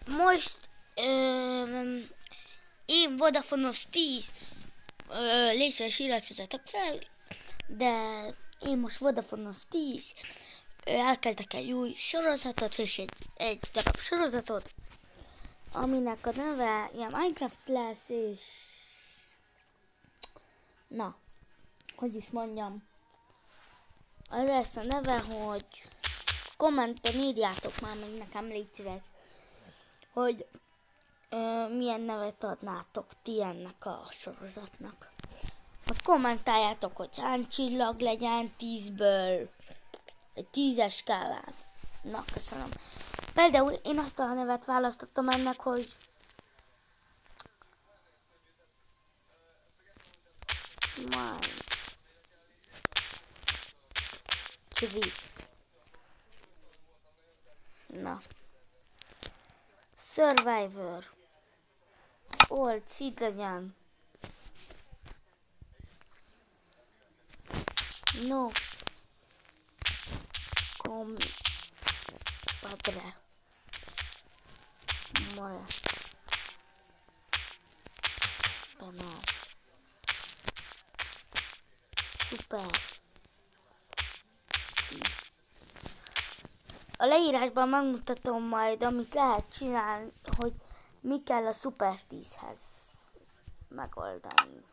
most én Vodafonos 10 légy szíves iratkozzatok fel, de én most Vodafonos 10 elkezdek egy új sorozatot, és egy darab sorozatot, aminek a neve ilyen Minecraft lesz, és na, hogy is mondjam, az lesz a neve, hogy kommentben írjátok már meg nekem, légy szíves, hogy milyen nevet adnátok ti ennek a sorozatnak. Hogy kommentáljátok, hogy hány csillag legyen 10-ből, egy 10-es skálán. Na, köszönöm. Például én azt a nevet választottam ennek, hogy Na. Survivor. Old Seed legyen. No. Padre. More. Banál. Super. A leírásban megmutatom majd, amit lehet csinálni, hogy mi kell a Super 10-hez megoldani.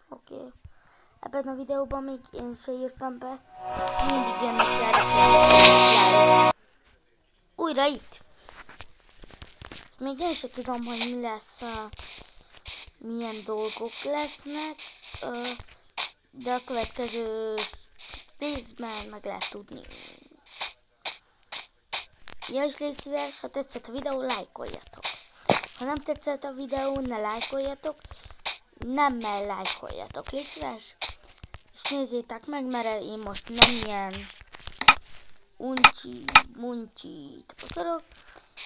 Oké. Ebben a videóban még én se írtam be. Mindig jönnek el. Újra itt. Ezt még én se tudom, hogy mi lesz, milyen dolgok lesznek. De a következő részben meg lehet tudni. Ja, és légy szíves, ha tetszett a videó, lájkoljatok. Ha nem tetszett a videó, ne lájkoljatok. Nemmel lájkoljatok, légy szíves. És nézzétek meg, mert én most nem ilyen muncsit akarok.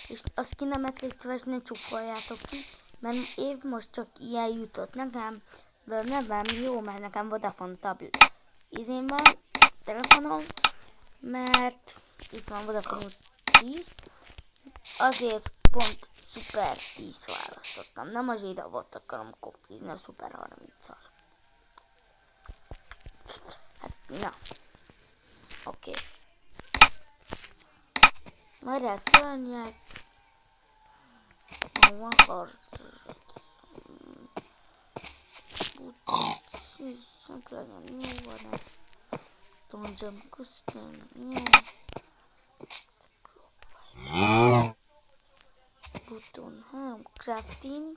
És azt ki nemet, légy szíves, ne csukkoljátok ki. Mert én most csak ilyen jutott nekem. De a nevem jó, mert nekem Vodafone tablet izén van, telefonom, mert itt van Vodafone 10, azért pont Super 10 választottam, nem a zsidavot akarom kopizni a Super 30-al. Hát, na, oké. Majd lesz szörnyek, van Szent legyen, jó van ez. Don't jump custom, jó. Button 3, crafting.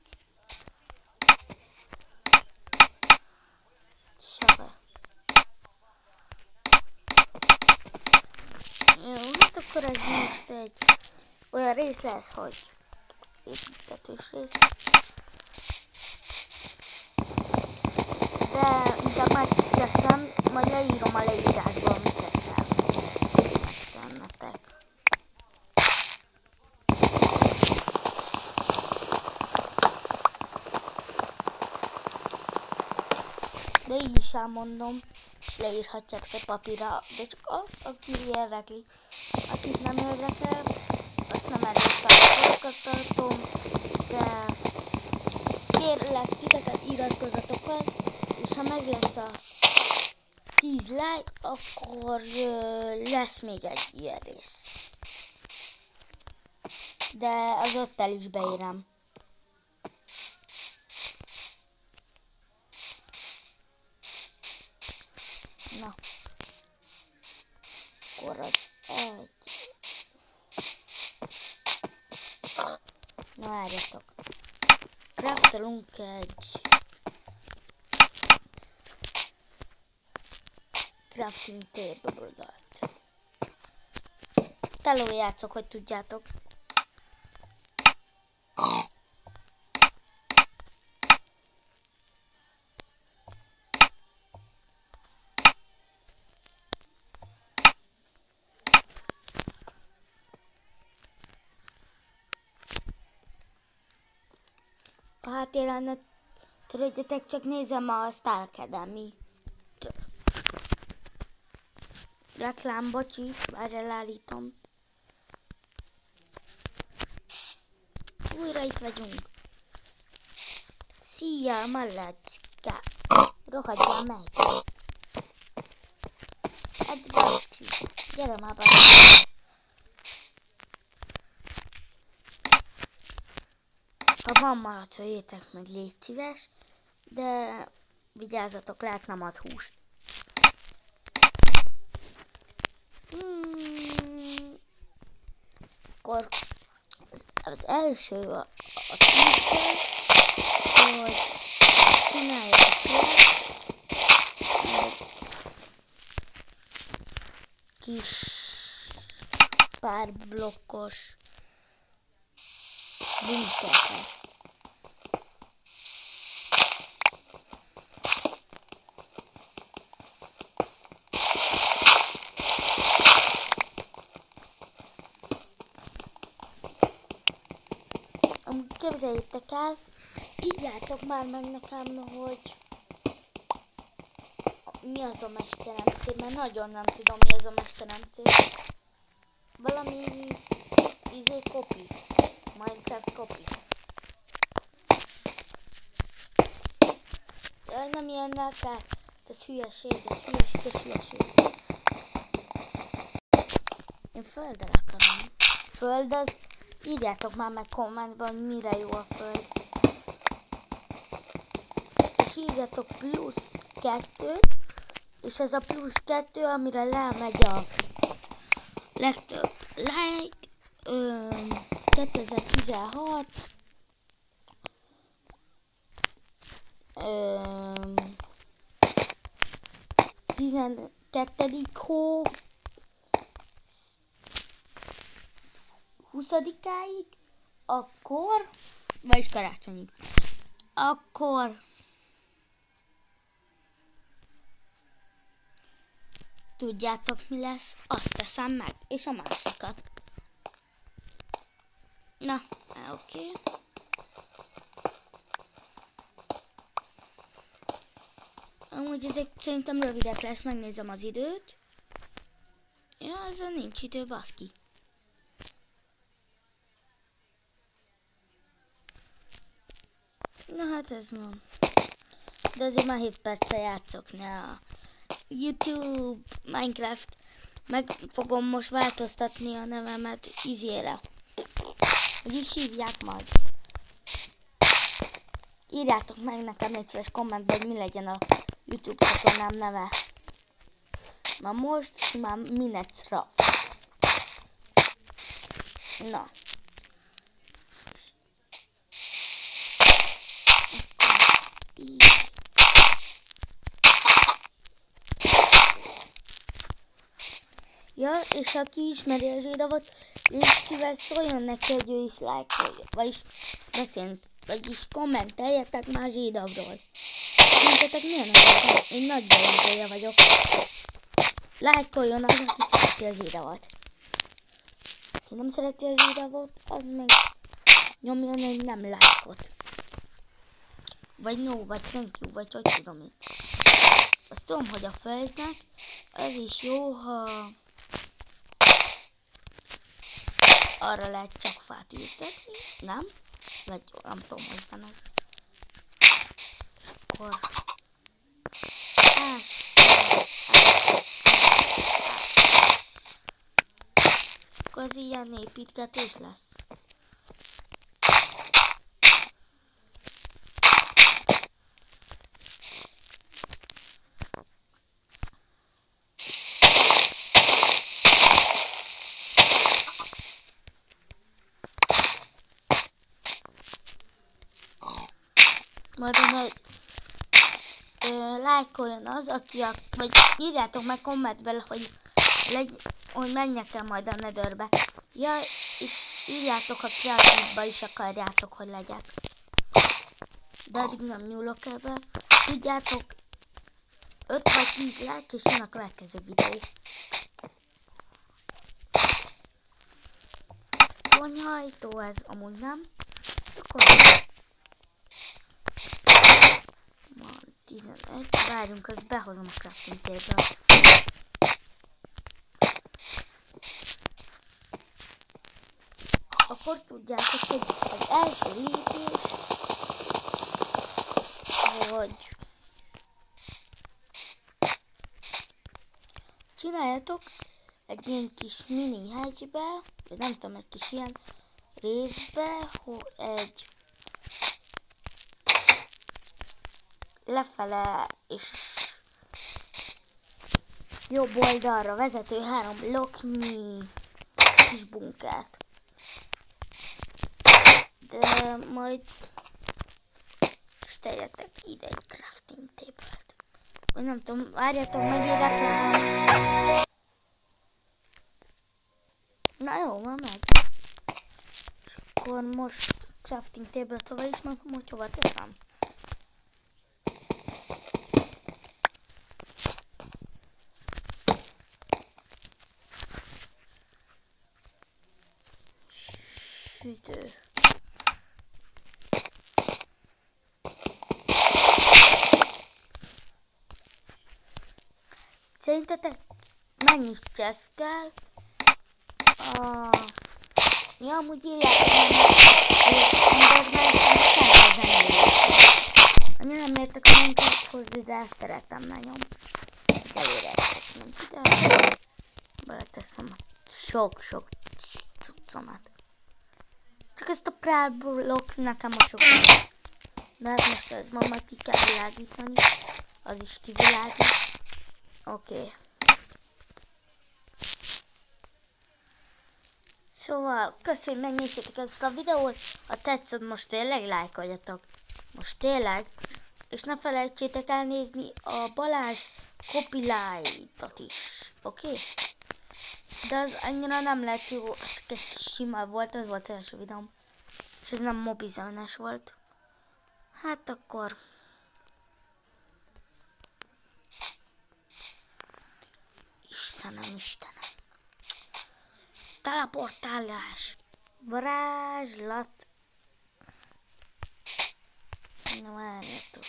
Sebe. Jó, hát akkor ez most egy olyan rész lesz, hogy építgetős rész. De inkább megteszem, majd leírom a leírásban, mit teszem. Megtennetek. De így is elmondom, leírhatják a papírra, de csak azt, aki érdekli. Akit nem érdekel, azt nem tartom, de kérlek titeket, iratkozzatok fel, és ha meg lesz a 10 like, akkor lesz még egy ilyen rész. De az 5-tel is beírem. Na. Akkor az egy. Na várjatok. Craftolunk egy crafting table-t. Teló játszok, hogy tudjátok. A háttéren ne törődjetek, csak nézem a Star Academy. Reklám, bocsi, várj, elállítom. újra itt vagyunk. Szia, mallecska. Rohadjál meg. Ez baszki. Gyere már be. Ha van malac, jöjjetek meg, légy szíves. De vigyázzatok, lehet nem ad húst. Akkor az első a tűzből, hogy csináljatok egy kis pár blokkos bunkerhez. Képzeljétek el, írjátok már meg nekem, hogy mi az a mesterem cél, mert nagyon nem tudom, mi az a mesterem cél. Valami kopi, Minecraft kopi. Jaj, nem ilyennel kell, ez hülyeség. Én földdel akarom. Föld az... Írjátok már meg kommentben, hogy mire jó a föld. És írjatok +2, és ez a +2, amire lemegy a legtöbb like. 2016. 12. hó. 20-áig, akkor, vagyis karácsonyig, akkor tudjátok mi lesz, azt teszem meg, és a másikat. Na, oké. Amúgy ezek szerintem rövidek lesz, megnézem az időt. Ja, azon nincs idő, baszki. Na hát ez van. De azért már 7 perccel játszok, ne a YouTube, Minecraft. Meg fogom most változtatni a nevemet Izére. Hogy is hívják majd. Írjátok meg nekem egy szíves kommentben, hogy mi legyen a YouTube csatornám neve. Már most simán Minecra. Na. Ja, és aki ismeri a Zsidavot, légy szíves, szóljon neki, hogy ő is lájkolja, vagyis beszélni, vagyis kommenteljetek már Zsidavról. Szerintetek milyen az? Én nagy bejelentője vagyok. Lájkoljon az, aki szereti a Zsidavot. Aki nem szereti a Zsidavot, az meg nyomjon egy nem lájkot. Vagy no, vagy thank you, vagy hogy tudom én. Azt tudom, hogy a földnek az is jó, ha arra lehet csak fát ültetni, nem? Vagy nem tudom, hogy van az. Akkor... Akkor az ilyen építgetés lesz. Majd lájkoljon az, aki vagy írjátok meg kommentben, hogy menjek el majd a Netherbe. Ja, és írjátok a kreatívba is akarjátok, hogy legyek. De addig nem nyúlok ebbe. Tudjátok, 5 vagy 10 like, és jön a következő videó. Konyhajtó ez amúgy nem. Akkor... 11, várjunk, azt behozom a crafting table. akkor tudjátok, hogy az első lépés, hogy csináljatok egy ilyen kis mini hegybe, vagy nem tudom, egy kis ilyen részbe, hogy egy lefele és jobb oldalra vezető 3 blokknyi kis bunkert. De majd tegyetek ide egy crafting table-t. Vagy nem tudom, várjatok, megírják le. Na jó, már meg. És akkor most crafting table-t hova is meg, hogy hova teszem. Sütő. Szerintetek mennyi chest kell? Ja, amúgy írják, annyira nem értek a Minecrafthoz, de ezt szeretem nagyon. Előre nem tudom. Beleteszem a sok cuccomat. Csak ezt a Proud Block nekem a sokat. De hát most ez ma majd ki kell világítani. Az is kivilágít. Oké. Szóval, köszönöm, hogy megnéztétek ezt a videót. Ha tetszett, most tényleg lájkoljatok. Most tényleg. És ne felejtsétek elnézni a Balázs copyrightot is. Oké? De az annyira nem lett jó, csak egy sima volt, az volt az első videóm. És ez nem mobizones volt. Hát akkor... Istenem. Teleportálás. Varázslat. Na várjatok.